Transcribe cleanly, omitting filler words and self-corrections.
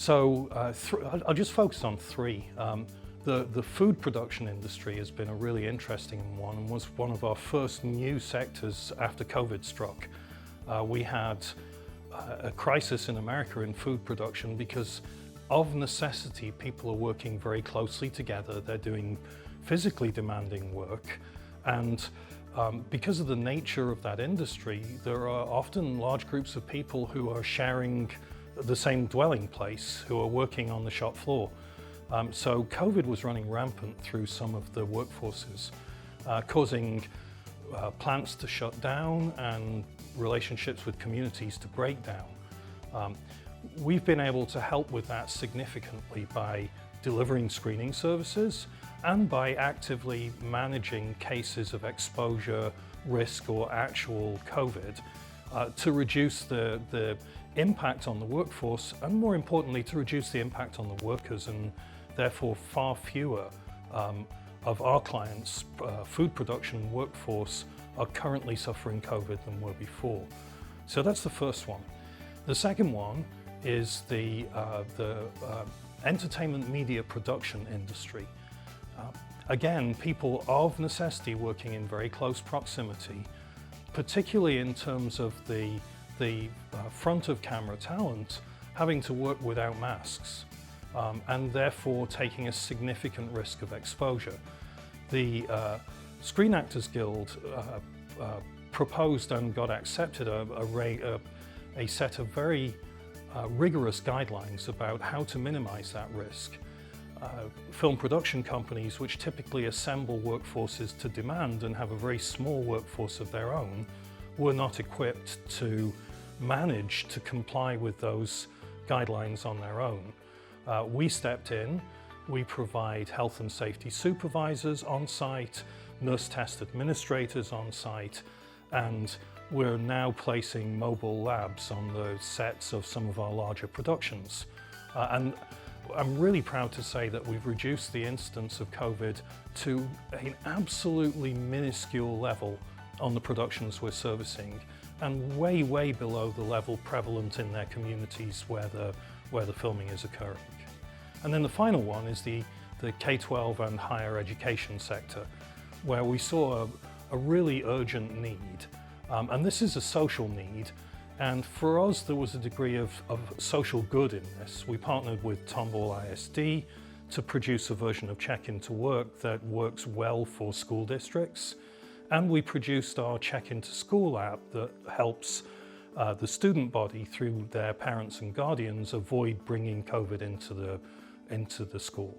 I'll just focus on three. The food production industry has been a really interesting one and was one of our first new sectors after COVID struck. We had a crisis in America in food production because of necessity people are working very closely together. They're doing physically demanding work, and because of the nature of that industry, there are often large groups of people who are sharing the same dwelling place, who are working on the shop floor. So COVID was running rampant through some of the workforces, causing plants to shut down and relationships with communities to break down. We've been able to help with that significantly by delivering screening services and by actively managing cases of exposure, risk, or actual COVID to reduce the impact on the workforce, and more importantly, to reduce the impact on the workers, and therefore far fewer of our clients' food production workforce are currently suffering COVID than were before. So that's the first one. The second one is the entertainment media production industry. Again, people of necessity working in very close proximity, particularly in terms of the front of camera talent having to work without masks and therefore taking a significant risk of exposure. The Screen Actors Guild proposed and got accepted a set of very rigorous guidelines about how to minimize that risk. Film production companies, which typically assemble workforces to demand and have a very small workforce of their own, were not equipped to manage to comply with those guidelines on their own. We stepped in. We provide health and safety supervisors on site, nurse test administrators on site, and we're now placing mobile labs on the sets of some of our larger productions. And I'm really proud to say that we've reduced the incidence of COVID to an absolutely minuscule level on the productions we're servicing, and way, way below the level prevalent in their communities where the filming is occurring. And then the final one is the K-12 and higher education sector, where we saw a really urgent need. And this is a social need. And for us, there was a degree of social good in this. We partnered with Tomball ISD to produce a version of Check Into Work that works well for school districts. And we produced our Check Into School app that helps the student body, through their parents and guardians, avoid bringing COVID into the school.